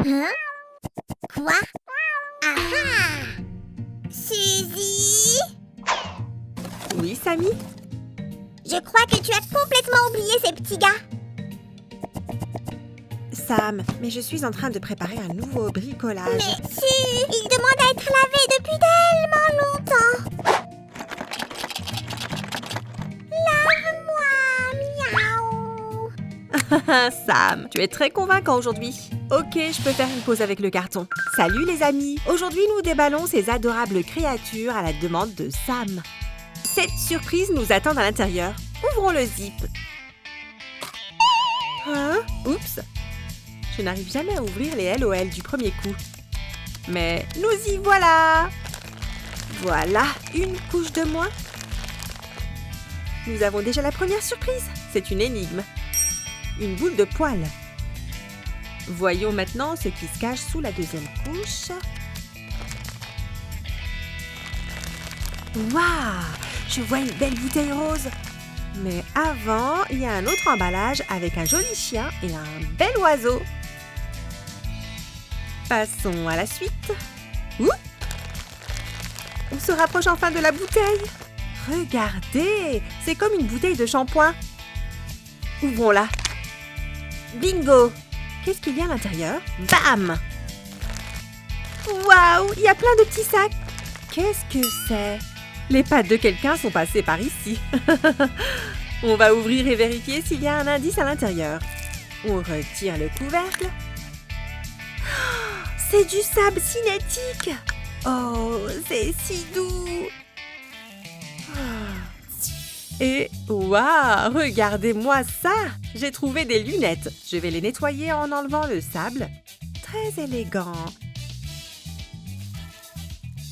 Hein? Quoi? Ah ah! Suzy? Oui, Samy? Je crois que tu as complètement oublié ces petits gars. Sam, mais je suis en train de préparer un nouveau bricolage. Mais si! Ils demandent à être lavés depuis tellement longtemps. Lave-moi, miaou! Sam, tu es très convaincant aujourd'hui. Ok, je peux faire une pause avec le carton. Salut les amis! Aujourd'hui, nous déballons ces adorables créatures à la demande de Sam. Cette surprise nous attend à l'intérieur. Ouvrons le zip. Hein? Oups! Je n'arrive jamais à ouvrir les LOL du premier coup. Mais nous y voilà! Voilà, une couche de moins. Nous avons déjà la première surprise. C'est une énigme. Une boule de poils. Voyons maintenant ce qui se cache sous la deuxième couche. Waouh! Je vois une belle bouteille rose. Mais avant, il y a un autre emballage avec un joli chien et un bel oiseau. Passons à la suite. Ouh! On se rapproche enfin de la bouteille. Regardez, c'est comme une bouteille de shampoing. Ouvrons-la. Bingo! Qu'est-ce qu'il y a à l'intérieur? Bam! Waouh! Il y a plein de petits sacs. Qu'est-ce que c'est? Les pattes de quelqu'un sont passées par ici. On va ouvrir et vérifier s'il y a un indice à l'intérieur. On retire le couvercle. Oh, c'est du sable cinétique. Oh, c'est si doux. Et waouh, regardez-moi ça. J'ai trouvé des lunettes. Je vais les nettoyer en enlevant le sable. Très élégant.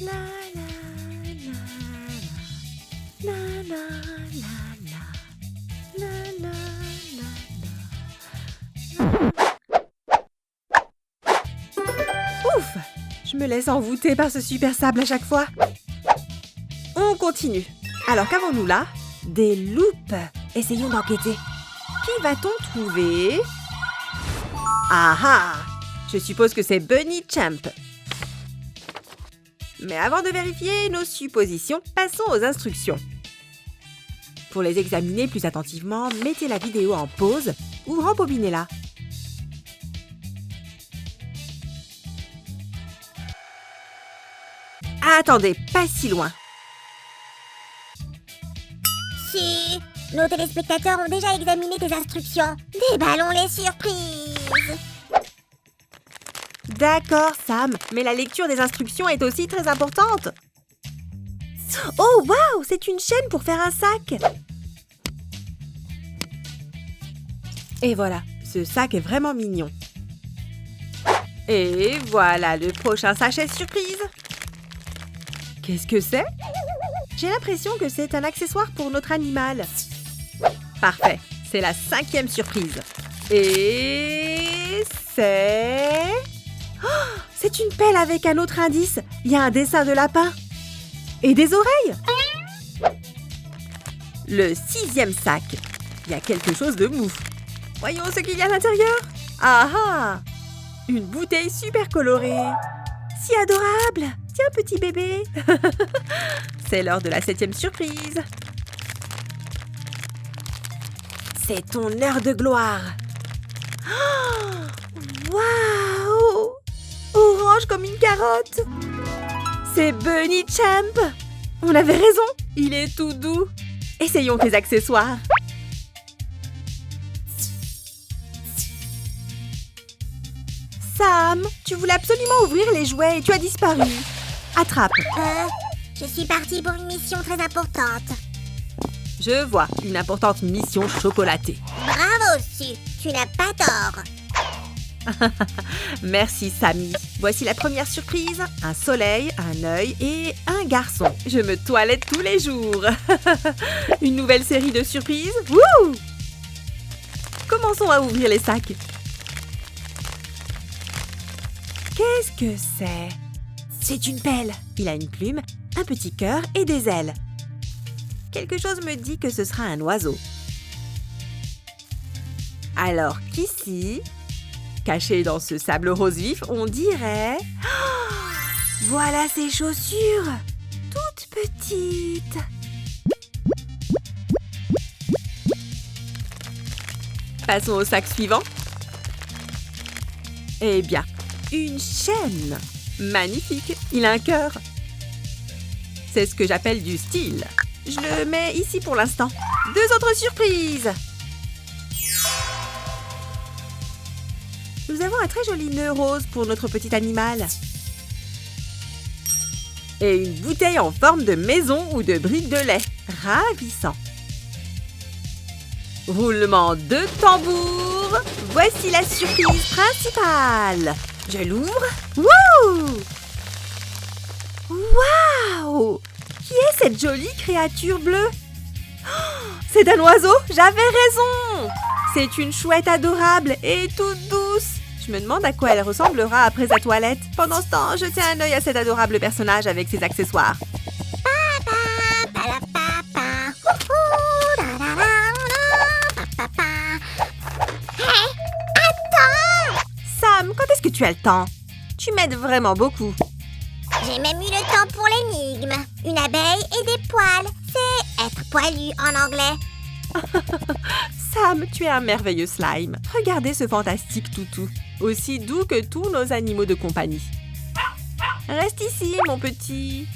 La la la la la la la Ouf! Je me laisse envoûter par ce super sable à chaque fois. On continue. Alors qu'avons-nous là? Des loupes. Essayons d'enquêter. Qui va-t-on trouver? Ah ah! Je suppose que c'est Bunny Champ. Mais avant de vérifier nos suppositions, passons aux instructions. Pour les examiner plus attentivement, mettez la vidéo en pause ou rembobinez-la. Attendez, pas si loin. Si, nos téléspectateurs ont déjà examiné tes instructions. Déballons les surprises. D'accord, Sam, mais la lecture des instructions est aussi très importante. Oh, waouh, c'est une chaîne pour faire un sac. Et voilà, ce sac est vraiment mignon. Et voilà le prochain sachet surprise. Qu'est-ce que c'est? J'ai l'impression que c'est un accessoire pour notre animal. Parfait, c'est la 5e surprise. Et c'est... Oh, c'est une pelle avec un autre indice. Il y a un dessin de lapin. Et des oreilles. Le 6e sac. Il y a quelque chose de mou. Voyons ce qu'il y a à l'intérieur. Ah ah! Une bouteille super colorée. Si adorable. Tiens, petit bébé. C'est l'heure de la 7e surprise. C'est ton heure de gloire. Oh, waouh! Orange comme une carotte. C'est Bunny Champ. On avait raison. Il est tout doux. Essayons tes accessoires. Sam, tu voulais absolument ouvrir les jouets et tu as disparu. Attrape. Je suis partie pour une mission très importante. Je vois, une importante mission chocolatée. Bravo, Su. Tu n'as pas tort. Merci, Samy. Voici la première surprise. Un soleil, un œil et un garçon. Je me toilette tous les jours. Une nouvelle série de surprises. Wouh! Commençons à ouvrir les sacs. Qu'est-ce que c'est? C'est une pelle. Il a une plume, un petit cœur et des ailes. Quelque chose me dit que ce sera un oiseau. Alors qu'ici, Cachées dans ce sable rose vif, on dirait... Oh, voilà ses chaussures, toutes petites. Passons au sac suivant. Eh bien, une chaîne. Magnifique, il a un cœur. C'est ce que j'appelle du style. Je le mets ici pour l'instant. 2 autres surprises. Nous avons un très joli nœud rose pour notre petit animal. Et une bouteille en forme de maison ou de brique de lait. Ravissant. Roulement de tambour. Voici la surprise principale. Je l'ouvre. Wouh! Waouh! Qui est cette jolie créature bleue? Oh, c'est un oiseau? J'avais raison! C'est une chouette adorable et toute douce. Je me demande à quoi elle ressemblera après sa toilette. Pendant ce temps, je tiens un œil à cet adorable personnage avec ses accessoires. Sam, quand est-ce que tu as le temps? Tu m'aides vraiment beaucoup. J'ai même eu le temps pour l'énigme. Une abeille et des poils. C'est être poilu en anglais. Sam, tu es un merveilleux slime. Regardez ce fantastique toutou. Aussi doux que tous nos animaux de compagnie. Reste ici, mon petit.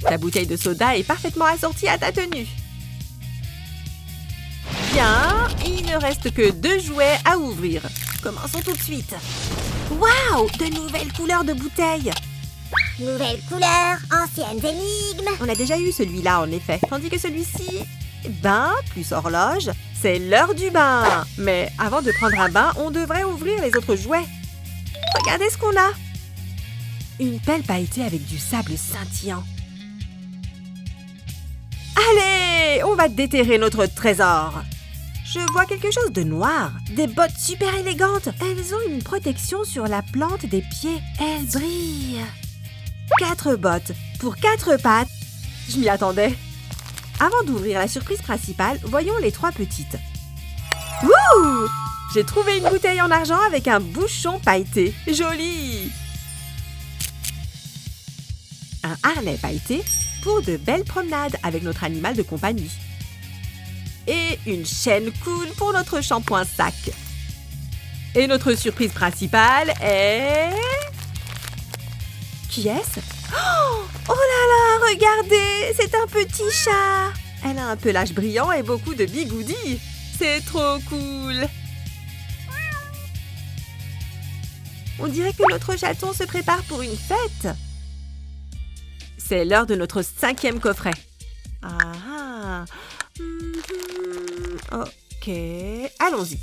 Ta bouteille de soda est parfaitement assortie à ta tenue. Bien, il ne reste que 2 jouets à ouvrir. Commençons tout de suite. Waouh, de nouvelles couleurs de bouteilles. Nouvelles couleurs, anciennes énigmes. On a déjà eu celui-là, en effet. Tandis que celui-ci... Bain plus horloge, c'est l'heure du bain. Mais avant de prendre un bain, on devrait ouvrir les autres jouets. Regardez ce qu'on a. Une pelle pailletée avec du sable scintillant. Allez, on va déterrer notre trésor. Je vois quelque chose de noir. Des bottes super élégantes. Elles ont une protection sur la plante des pieds. Elles brillent. 4 bottes pour 4 pattes. Je m'y attendais. Avant d'ouvrir la surprise principale, voyons les 3 petites. Wouh! J'ai trouvé une bouteille en argent avec un bouchon pailleté. Joli! Un harnais pailleté pour de belles promenades avec notre animal de compagnie. Et une chaîne cool pour notre shampoing sac. Et notre surprise principale est... Qui est-ce? Oh là là, regardez, c'est un petit chat. Elle a un pelage brillant et beaucoup de bigoudis. C'est trop cool. On dirait que notre chaton se prépare pour une fête. C'est l'heure de notre 5e coffret. Ah, ok, allons-y.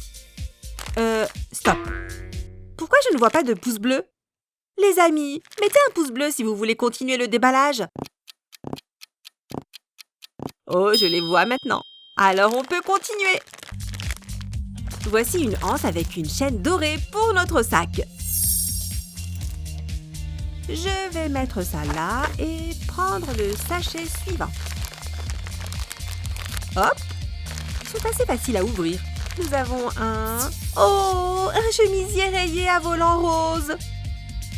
Stop. Pourquoi je ne vois pas de pouce bleu? Les amis, mettez un pouce bleu si vous voulez continuer le déballage. Oh, je les vois maintenant. Alors on peut continuer. Voici une anse avec une chaîne dorée pour notre sac. Je vais mettre ça là et prendre le sachet suivant. Hop! Ils sont assez faciles à ouvrir. Nous avons un... Oh! Un chemisier rayé à volant rose!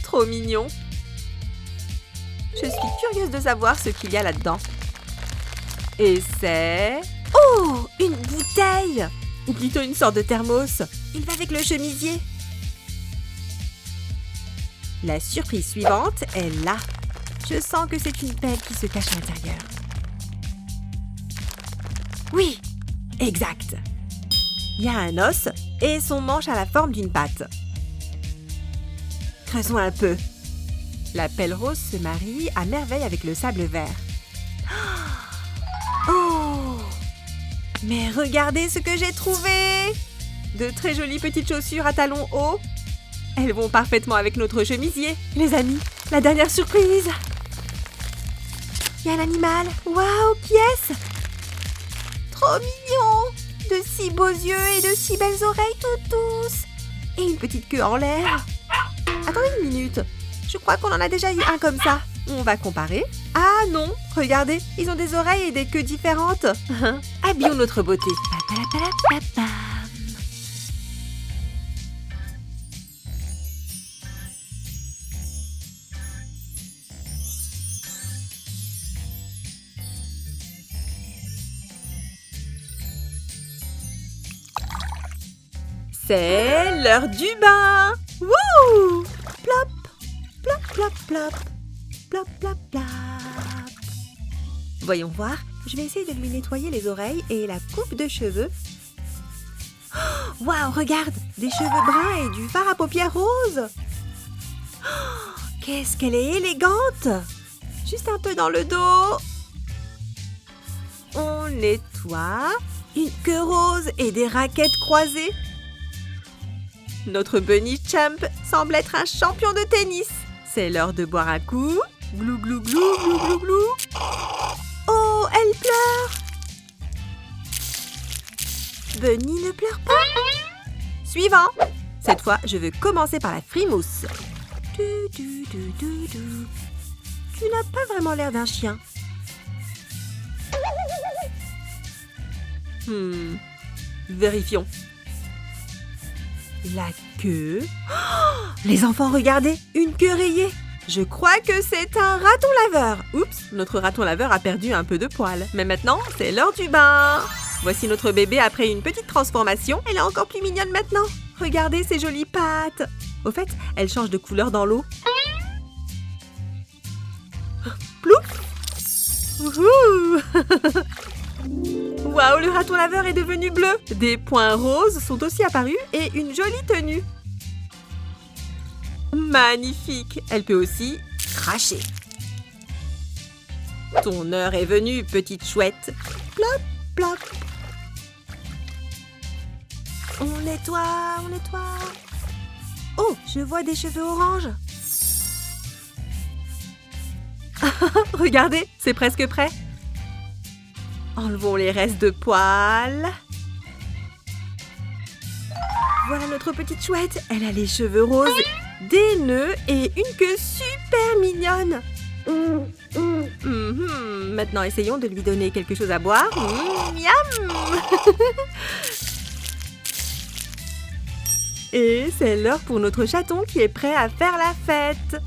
Trop mignon! Je suis curieuse de savoir ce qu'il y a là-dedans. Et c'est... Oh! Une bouteille! Ou plutôt une sorte de thermos. Il va avec le chemisier. La surprise suivante est là. Je sens que c'est une pelle qui se cache à l'intérieur. Oui, exact. Il y a un os et son manche a la forme d'une patte. Creusons un peu. La pelle rose se marie à merveille avec le sable vert. Oh! Mais regardez ce que j'ai trouvé! De très jolies petites chaussures à talons hauts. Elles vont parfaitement avec notre chemisier. Les amis, la dernière surprise! Il y a un animal. Waouh, qui est-ce? Trop mignon! De si beaux yeux et de si belles oreilles toutes douces. Et une petite queue en l'air. Attendez une minute. Je crois qu'on en a déjà eu un comme ça. On va comparer. Ah non, regardez, ils ont des oreilles et des queues différentes. Habillons notre beauté. C'est l'heure du bain. Wouh! Plop, plop, plop, plop, plop, plop, plop. Voyons voir, je vais essayer de lui nettoyer les oreilles et la coupe de cheveux. Waouh, regarde, des cheveux bruns et du fard à paupières roses. Qu'est-ce qu'elle est élégante! Juste un peu dans le dos. On nettoie. Une queue rose et des raquettes croisées. Notre Bunny Champ semble être un champion de tennis. C'est l'heure de boire un coup. Glou, glou, glou, glou, glou, glou. Oh, elle pleure. Bunny ne pleure pas. Suivant. Cette fois, je veux commencer par la frimousse. Tu n'as pas vraiment l'air d'un chien. Vérifions. La queue. Oh, les enfants, regardez, une queue rayée. Je crois que c'est un raton laveur. Oups, notre raton laveur a perdu un peu de poils. Mais maintenant, c'est l'heure du bain. Voici notre bébé après une petite transformation. Elle est encore plus mignonne maintenant. Regardez ses jolies pattes. Au fait, elle change de couleur dans l'eau. Plouf! Wouhou! Waouh, le raton laveur est devenu bleu. Des points roses sont aussi apparus et une jolie tenue. Magnifique. Elle peut aussi cracher. Ton heure est venue, petite chouette. Plop, plop. On nettoie, on nettoie. Oh, je vois des cheveux orange. Regardez, c'est presque prêt. Enlevons les restes de poils. Voilà notre petite chouette. Elle a les cheveux roses, des nœuds et une queue super mignonne. Maintenant, essayons de lui donner quelque chose à boire. Miam. Et c'est l'heure pour notre chaton qui est prêt à faire la fête.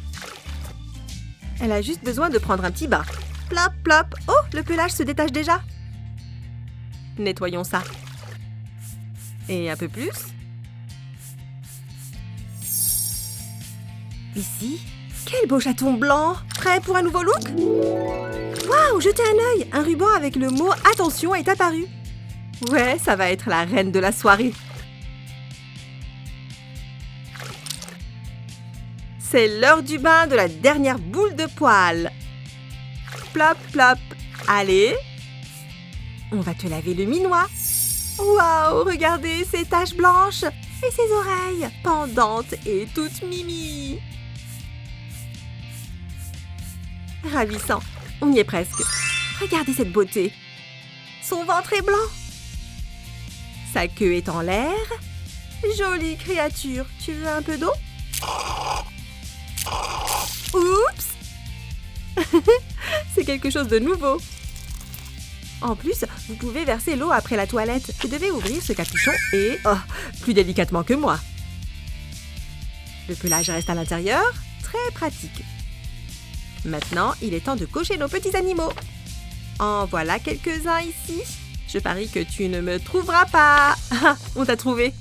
Elle a juste besoin de prendre un petit bain. Plop, plop. Oh, le pelage se détache déjà. Nettoyons ça. Et un peu plus. Ici. Quel beau chaton blanc. Prêt pour un nouveau look? Waouh, jetez un œil. Un ruban avec le mot « Attention » est apparu. Ouais, ça va être la reine de la soirée. C'est l'heure du bain de la dernière boule de poils. Plop, plop. Allez. On va te laver le minois. Waouh, regardez ces taches blanches et ses oreilles pendantes et toutes mimi. Ravissant. On y est presque. Regardez cette beauté. Son ventre est blanc. Sa queue est en l'air. Jolie créature. Tu veux un peu d'eau? Oups! C'est quelque chose de nouveau. En plus, vous pouvez verser l'eau après la toilette. Vous devez ouvrir ce capuchon et... Oh, plus délicatement que moi. Le pelage reste à l'intérieur. Très pratique. Maintenant, il est temps de cocher nos petits animaux. En voilà quelques-uns ici. Je parie que tu ne me trouveras pas. On t'a trouvé.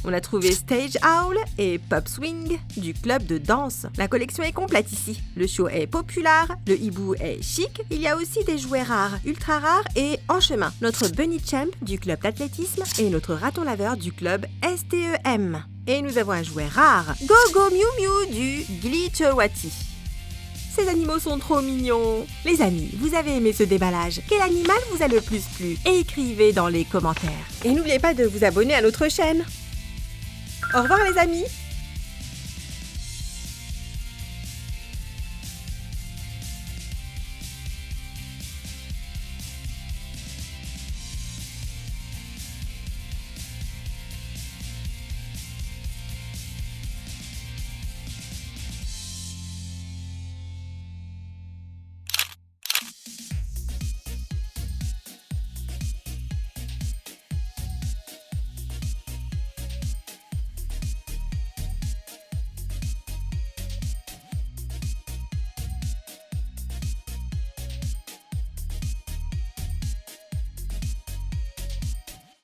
On a trouvé Stage Owl et Pop Swing du club de danse. La collection est complète ici. Le chiot est populaire, le hibou est chic. Il y a aussi des jouets rares, ultra rares et en chemin. Notre Bunny Champ du club d'athlétisme et notre raton laveur du club STEM. Et nous avons un jouet rare, Gogo Miu Miu du Glitterati. Ces animaux sont trop mignons. Les amis, vous avez aimé ce déballage? Quel animal vous a le plus plu? Écrivez dans les commentaires. Et n'oubliez pas de vous abonner à notre chaîne. Au revoir les amis!